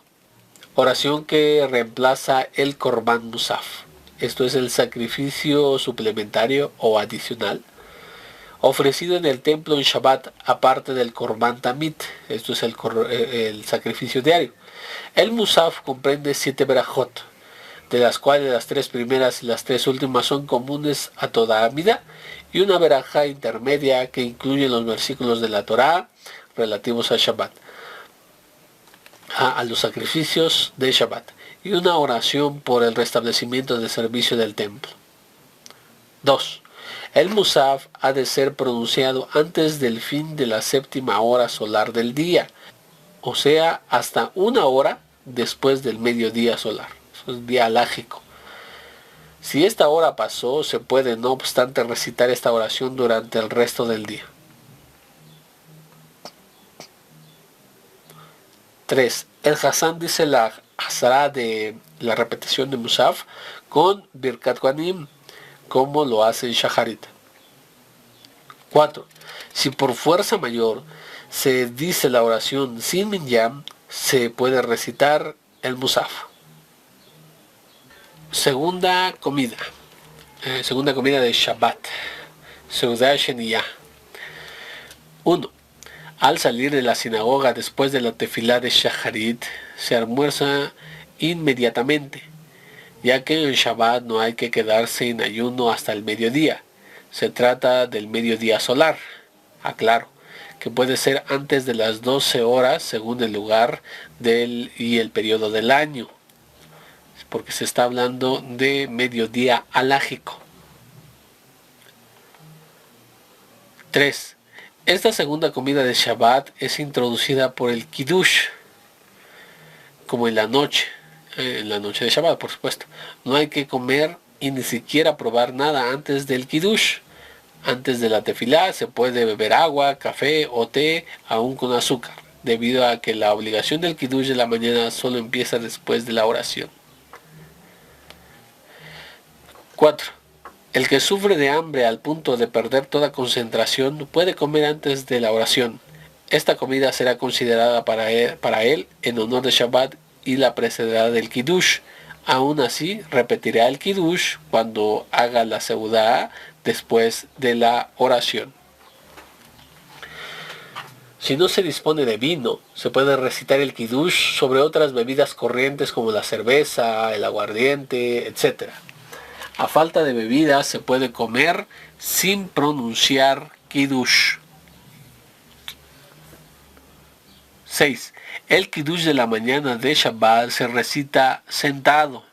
oración que reemplaza el Korban Musaf. Esto es el sacrificio suplementario o adicional, ofrecido en el templo en Shabbat, aparte del Korban Tamit. Esto es el sacrificio diario. El Musaf comprende 7 berajot, de las cuales las 3 primeras y las 3 últimas son comunes a toda Amidá, y una verajá intermedia que incluye los versículos de la Torá relativos a Shabbat, a los sacrificios de Shabbat, y una oración por el restablecimiento del servicio del templo. 2. El Musaf ha de ser pronunciado antes del fin de la 7ª hora solar del día, o sea, hasta 1 hora después del mediodía solar. Eso es día alágico. Si esta hora pasó, se puede no obstante recitar esta oración durante el resto del día. 3. El Hassan dice la Hazara de la repetición de Musaf con Birkat Kohanim, como lo hace en Shaharit. 4. Si por fuerza mayor se dice la oración sin Minyan, se puede recitar el Musaf. Segunda comida de Shabbat, Seudah Sheniyah. 1. Al salir de la sinagoga después de la tefilá de Shaharit, se almuerza inmediatamente, ya que en Shabbat no hay que quedarse en ayuno hasta el mediodía. Se trata del mediodía solar, aclaro, que puede ser antes de las 12 horas según el lugar y el periodo del año, porque se está hablando de mediodía alágico. 3. Esta segunda comida de Shabbat es introducida por el Kiddush, como en la noche de Shabbat, por supuesto. No hay que comer y ni siquiera probar nada antes del Kiddush. Antes de la tefilá se puede beber agua, café o té, aún con azúcar, debido a que la obligación del Kiddush de la mañana solo empieza después de la oración. 4. El que sufre de hambre al punto de perder toda concentración puede comer antes de la oración. Esta comida será considerada para él en honor de Shabbat y la precederá del Kiddush. Aún así, repetirá el Kiddush cuando haga la Seudah después de la oración. Si no se dispone de vino, se puede recitar el Kiddush sobre otras bebidas corrientes como la cerveza, el aguardiente, etc. A falta de bebidas se puede comer sin pronunciar Kiddush. 6. El Kiddush de la mañana de Shabbat se recita sentado.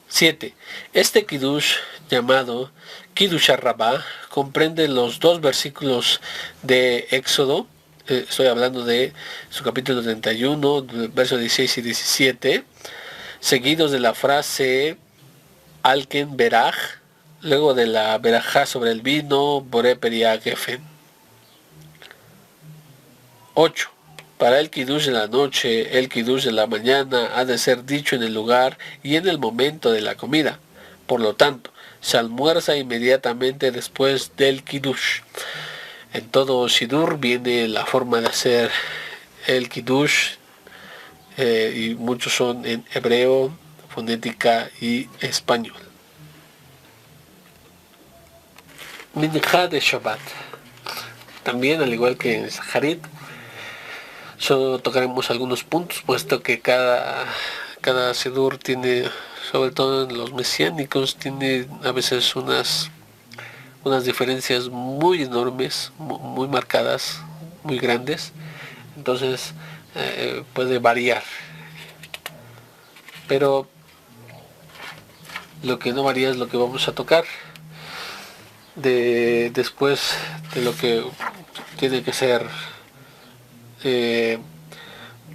7. Este Kiddush, llamado Kiddush Rabbah, comprende los 2 versículos de Éxodo. Estoy hablando de su capítulo 31, versos 16 y 17, seguidos de la frase Alken Beraj, luego de la Berajá sobre el vino, Boré Periá Gefen. 8. Para el Kiddush de la noche, el Kiddush de la mañana ha de ser dicho en el lugar y en el momento de la comida. Por lo tanto, se almuerza inmediatamente después del Kiddush. En todo Sidur viene la forma de hacer el Kiddush, y muchos son en hebreo, fonética y español. Minjá de Shabbat. También, al igual que en Shaharit, solo tocaremos algunos puntos, puesto que cada Sidur tiene, sobre todo en los mesiánicos, tiene a veces unas diferencias muy enormes, muy marcadas, muy grandes. Entonces puede variar. Pero lo que no varía es lo que vamos a tocar. después de lo que tiene que ser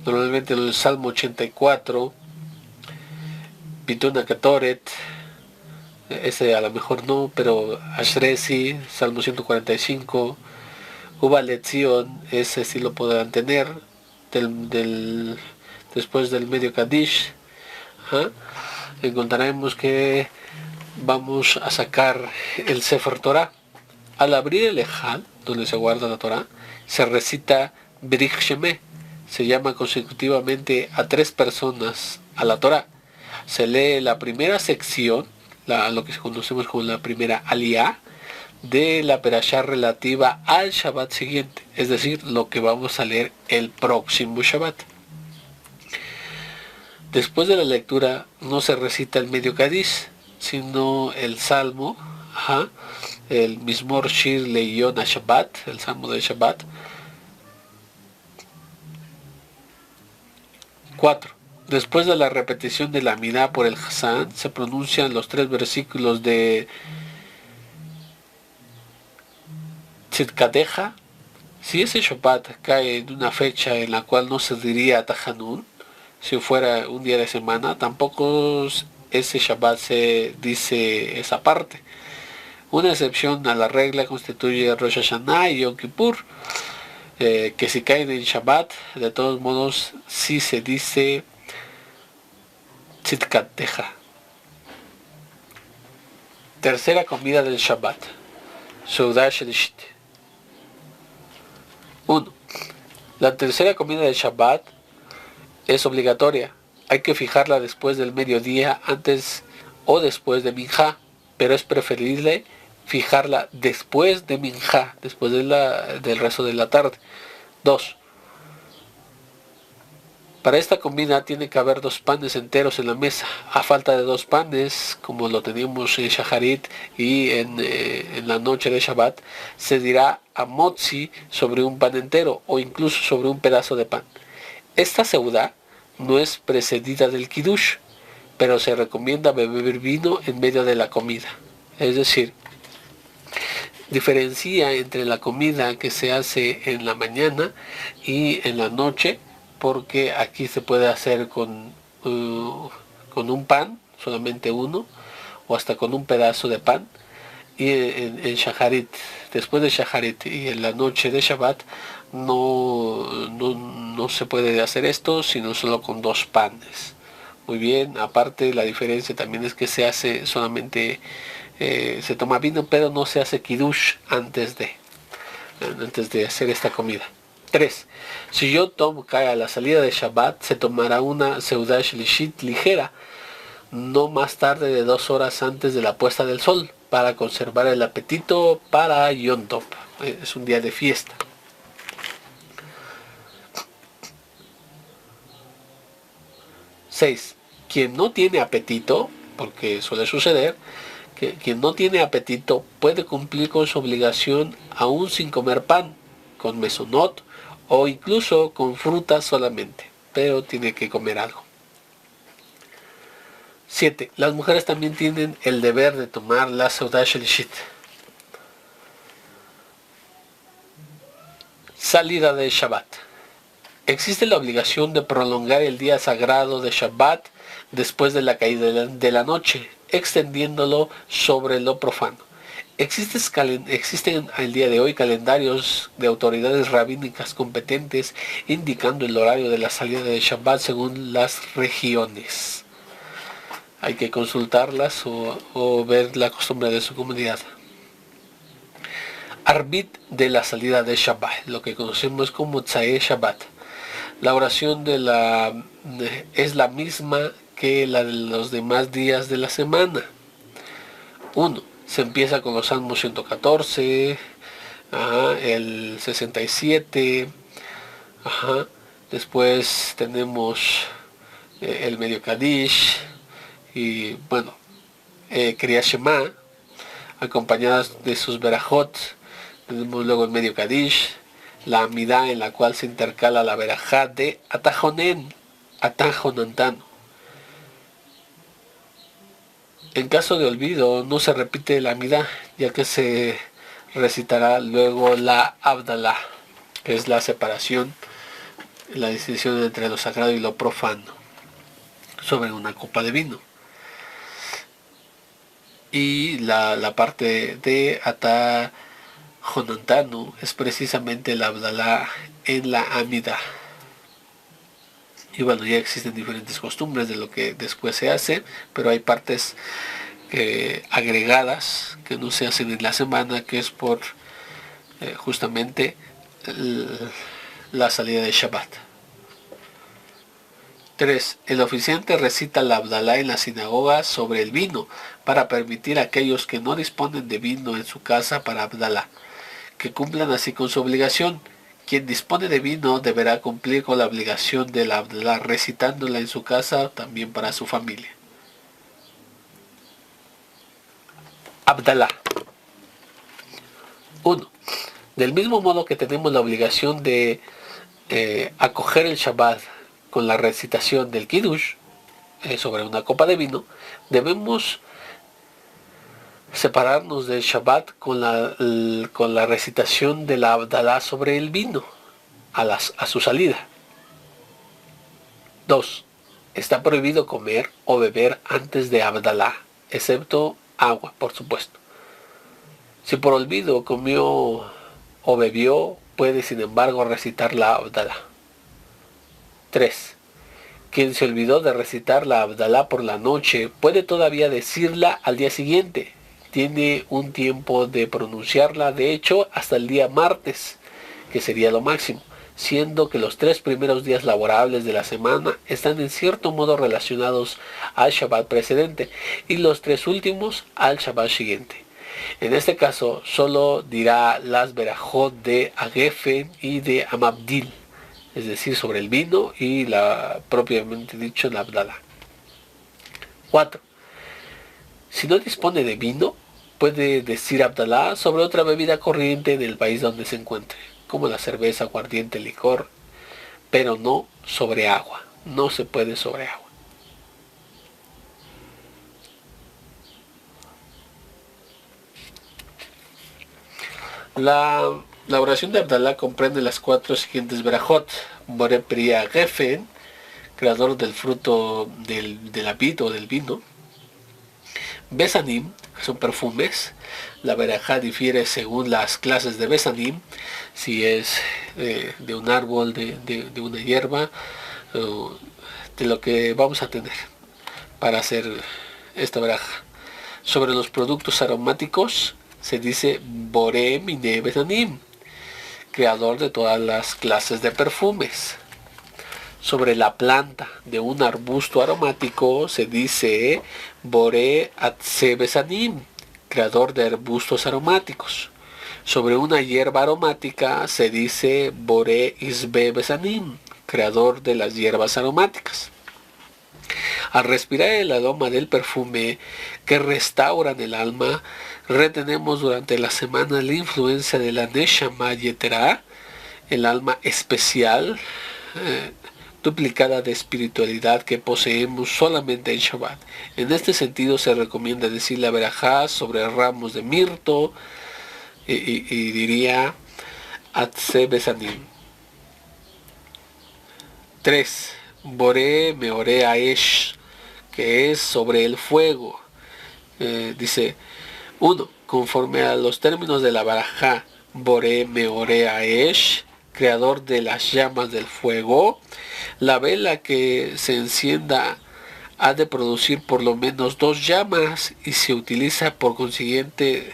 normalmente el Salmo 84, Pituna Katoret, ese a lo mejor no, pero Ashresi, Salmo 145, Uba Letzion, ese sí lo podrán tener, después del medio Kadish. ¿Ah? Encontraremos que vamos a sacar el Sefer Torah. Al abrir el Ejal, donde se guarda la Torah, se recita Berich Shemeh, se llama consecutivamente a 3 personas a la Torah. Se lee la primera sección, lo que conocemos como la primera aliyah, de la perashá relativa al Shabbat siguiente, es decir, lo que vamos a leer el próximo Shabbat. Después de la lectura no se recita el medio Kadish, sino el Salmo, el Mizmor Shir Leion Shabbat, el Salmo de Shabbat. 4. Después de la repetición de la Amidá por el Hasan, se pronuncian los 3 versículos de Tzidkadeja. Si ese Shabbat cae en una fecha en la cual no se diría Tajanun, si fuera un día de semana, tampoco ese Shabbat se dice esa parte. Una excepción a la regla constituye Rosh Hashanah y Yom Kippur, que si caen en Shabbat, de todos modos sí se dice Tzidkadeja. Tercera comida del Shabbat, Seudah Shelishit. 1. La tercera comida del Shabbat es obligatoria. Hay que fijarla después del mediodía, antes o después de Minjá, pero es preferible fijarla después de Minjá, después del resto de la tarde. 2. Para esta comida tiene que haber 2 panes enteros en la mesa. A falta de 2 panes, como lo teníamos en Shaharit y en la noche de Shabbat, se dirá amotzi sobre un pan entero o incluso sobre un pedazo de pan. Esta seudá no es precedida del kiddush, pero se recomienda beber vino en medio de la comida. Es decir, diferencia entre la comida que se hace en la mañana y en la noche, porque aquí se puede hacer con un pan, solamente uno, o hasta con un pedazo de pan. Y en Shaharit, después de Shaharit y en la noche de Shabbat, no se puede hacer esto, sino solo con 2 panes. Muy bien, aparte la diferencia también es que se hace solamente, se toma vino, pero no se hace kiddush antes de hacer esta comida. 3. Si Yom Tov cae a la salida de Shabbat, se tomará una Seudah Shlishit ligera, no más tarde de 2 horas antes de la puesta del sol, para conservar el apetito para Yom Tov. Es un día de fiesta. 6. Quien no tiene apetito, porque suele suceder, que quien no tiene apetito puede cumplir con su obligación aún sin comer pan, con mesonot o incluso con frutas solamente, pero tiene que comer algo. 7. Las mujeres también tienen el deber de tomar la Seudah Shelishit. Salida de Shabbat. Existe la obligación de prolongar el día sagrado de Shabbat después de la caída de la noche, extendiéndolo sobre lo profano. Existen al día de hoy calendarios de autoridades rabínicas competentes indicando el horario de la salida de Shabbat según las regiones. Hay que consultarlas o ver la costumbre de su comunidad. Arbit de la salida de Shabbat, lo que conocemos como Tzae Shabbat. La oración es la misma que la de los demás días de la semana. 1. Se empieza con los Salmos 114, el 67, después tenemos el medio Kadish y bueno, Kriyat Shema, acompañadas de sus Berajot. Tenemos luego el medio Kadish, la Amidá en la cual se intercala la Berajá de Atajonantano. En caso de olvido no se repite la amida, ya que se recitará luego la Abdalá, que es la separación, la distinción entre lo sagrado y lo profano, sobre una copa de vino. Y la parte de Ata Jonantanu es precisamente la Abdalá en la Amida. Y bueno, ya existen diferentes costumbres de lo que después se hace, pero hay partes agregadas que no se hacen en la semana, que es por justamente la salida de Shabbat. 3. El oficiante recita la Abdalá en la sinagoga sobre el vino, para permitir a aquellos que no disponen de vino en su casa para Abdalá, que cumplan así con su obligación. Quien dispone de vino deberá cumplir con la obligación de la Abdalá, recitándola en su casa también para su familia. Abdalá. 1. Del mismo modo que tenemos la obligación de acoger el Shabbat con la recitación del Kiddush sobre una copa de vino, debemos separarnos del Shabbat con la recitación de la Abdalá sobre el vino a su salida. 2. Está prohibido comer o beber antes de Abdalá, excepto agua, por supuesto. Si por olvido comió o bebió, puede sin embargo recitar la Abdalá. 3. Quien se olvidó de recitar la Abdalá por la noche puede todavía decirla al día siguiente. Tiene un tiempo de pronunciarla, de hecho, hasta el día martes, que sería lo máximo, siendo que los 3 primeros días laborables de la semana están en cierto modo relacionados al Shabbat precedente y los 3 últimos al Shabbat siguiente. En este caso, solo dirá las verajot de Agefen y de Amabdil, es decir, sobre el vino y la propiamente dicho la Abdalá. 4. Si no dispone de vino, puede decir Abdalá sobre otra bebida corriente en el país donde se encuentre, como la cerveza, aguardiente, licor, pero no sobre agua. No se puede sobre agua. La oración de Abdalá comprende las 4 siguientes berajot. Boré Priya Gefen, creador del fruto del apito o del vino. Besanim, que son perfumes. La verajá difiere según las clases de Besanim, si es de un árbol, de una hierba, de lo que vamos a tener para hacer esta verajá. Sobre los productos aromáticos se dice Boré Mine Besanim, creador de todas las clases de perfumes. Sobre la planta de un arbusto aromático se dice Boré Atse Besanim, creador de arbustos aromáticos. Sobre una hierba aromática se dice Boré Isbe Besanim, creador de las hierbas aromáticas. Al respirar el aroma del perfume que restauran el alma, retenemos durante la semana la influencia de la Neshama Yeterá, el alma especial, duplicada de espiritualidad que poseemos solamente en Shabbat. En este sentido se recomienda decir la verajá sobre ramos de mirto y diría Atse Besanim. 3. Boré Meore Aesh, que es sobre el fuego. Dice 1. Conforme a los términos de la verajá Boré Meore Aesh, creador de las llamas del fuego, la vela que se encienda ha de producir por lo menos 2 llamas y se utiliza por consiguiente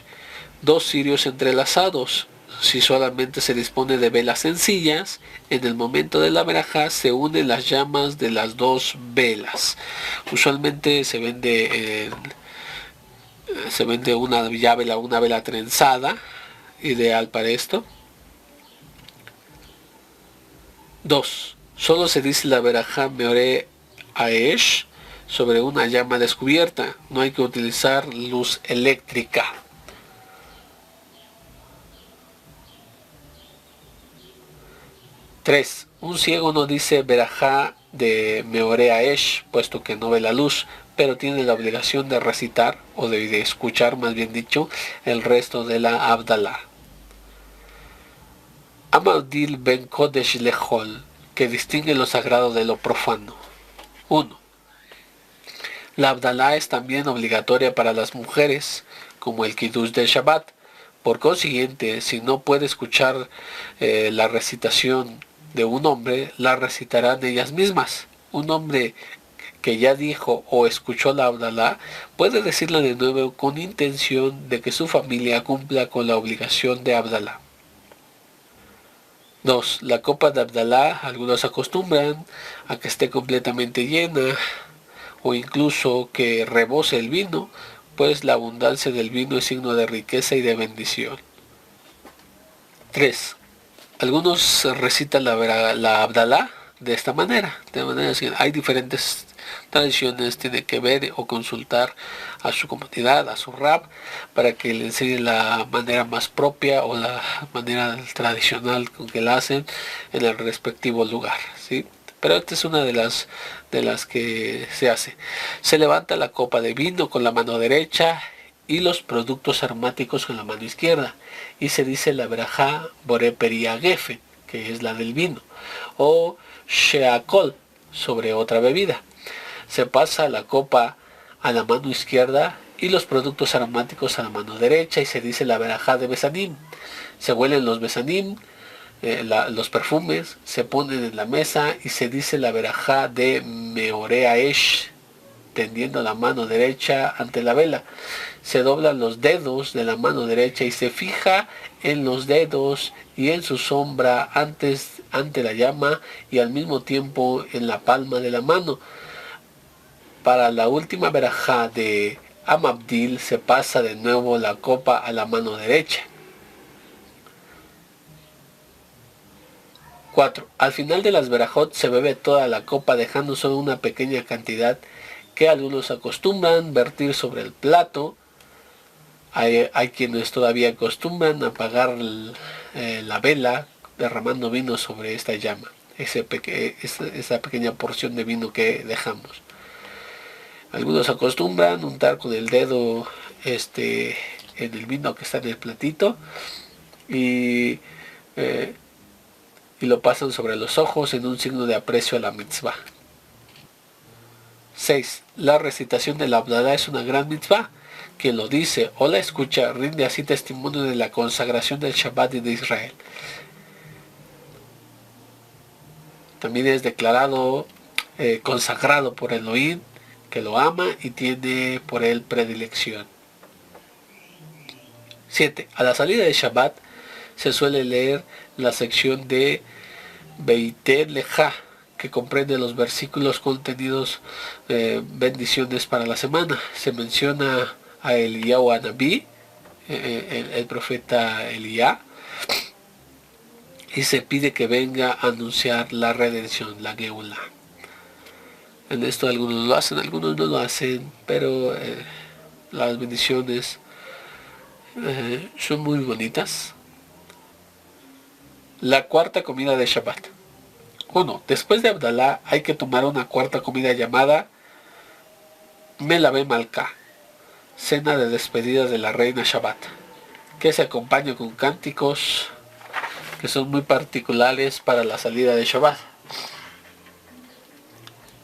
2 cirios entrelazados. Si solamente se dispone de velas sencillas, en el momento de la verajá se unen las llamas de las 2 velas. Usualmente se vende una vela trenzada, ideal para esto. 2. Solo se dice la verajá Meore Aesh sobre una llama descubierta. No hay que utilizar luz eléctrica. 3. Un ciego no dice verajá de Meorea Esh, puesto que no ve la luz, pero tiene la obligación de recitar, o de escuchar más bien dicho, el resto de la Abdalá. Amabdil ben Kodesh Lehol, que distingue lo sagrado de lo profano. 1. La Abdalá es también obligatoria para las mujeres, como el Kiddush del Shabbat. Por consiguiente, si no puede escuchar la recitación de un hombre, la recitarán ellas mismas. Un hombre que ya dijo o escuchó la Abdalá puede decirla de nuevo con intención de que su familia cumpla con la obligación de Abdalá. 2. La copa de Abdalá, algunos acostumbran a que esté completamente llena o incluso que rebose el vino, pues la abundancia del vino es signo de riqueza y de bendición. 3. Algunos recitan la Abdalá de esta manera. De manera que hay diferentes tradiciones, tiene que ver o consultar a su comunidad, a su rab, para que le enseñe la manera más propia o la manera tradicional con que la hacen en el respectivo lugar, ¿sí? Pero esta es una de las que se hace. Se levanta la copa de vino con la mano derecha y los productos aromáticos con la mano izquierda, y se dice la verajá Boré Peria Gefen, que es la del vino, o Sheakol, sobre otra bebida. Se pasa la copa a la mano izquierda y los productos aromáticos a la mano derecha, y se dice la verajá de Besanim. Se huelen los Besanim, los perfumes, se ponen en la mesa y se dice la verajá de Meorea Esh, tendiendo la mano derecha ante la vela. Se doblan los dedos de la mano derecha y se fija en los dedos y en su sombra ante la llama, y al mismo tiempo en la palma de la mano. Para la última verajá de Amabdil se pasa de nuevo la copa a la mano derecha. 4. Al final de las verajot se bebe toda la copa, dejando solo una pequeña cantidad que algunos acostumbran vertir sobre el plato. Hay quienes todavía acostumbran apagar la vela derramando vino sobre esta llama, esa pequeña porción de vino que dejamos. Algunos acostumbran untar con el dedo en el vino que está en el platito y lo pasan sobre los ojos en un signo de aprecio a la mitzvah. 6. La recitación de la Abdalá es una gran mitzvah. Quien lo dice o la escucha rinde así testimonio de la consagración del Shabbat y de Israel. También es declarado consagrado por Elohim, que lo ama y tiene por él predilección. 7. A la salida de Shabbat se suele leer la sección de Beité Leja, que comprende los versículos contenidos bendiciones para la semana. Se menciona a Eliyahu Anabí, el profeta Elías, y se pide que venga a anunciar la redención, la Geula. En esto algunos lo hacen, algunos no lo hacen, pero las bendiciones son muy bonitas. La cuarta comida de Shabbat. 1. Después de Abdalá hay que tomar una cuarta comida llamada Melabé Malká, cena de despedida de la reina Shabbat, que se acompaña con cánticos que son muy particulares para la salida de Shabbat.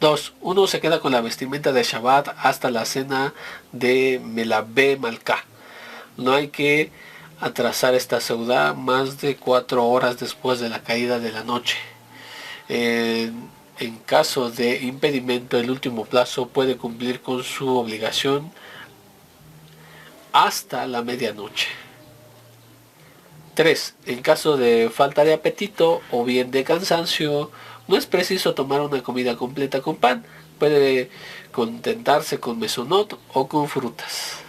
2. Uno se queda con la vestimenta de Shabbat hasta la cena de Melabé Malká. No hay que atrasar esta seudá más de 4 horas después de la caída de la noche. En caso de impedimento, el último plazo puede cumplir con su obligación hasta la medianoche. 3. En caso de falta de apetito o bien de cansancio, no es preciso tomar una comida completa con pan. Puede contentarse con mesonot o con frutas.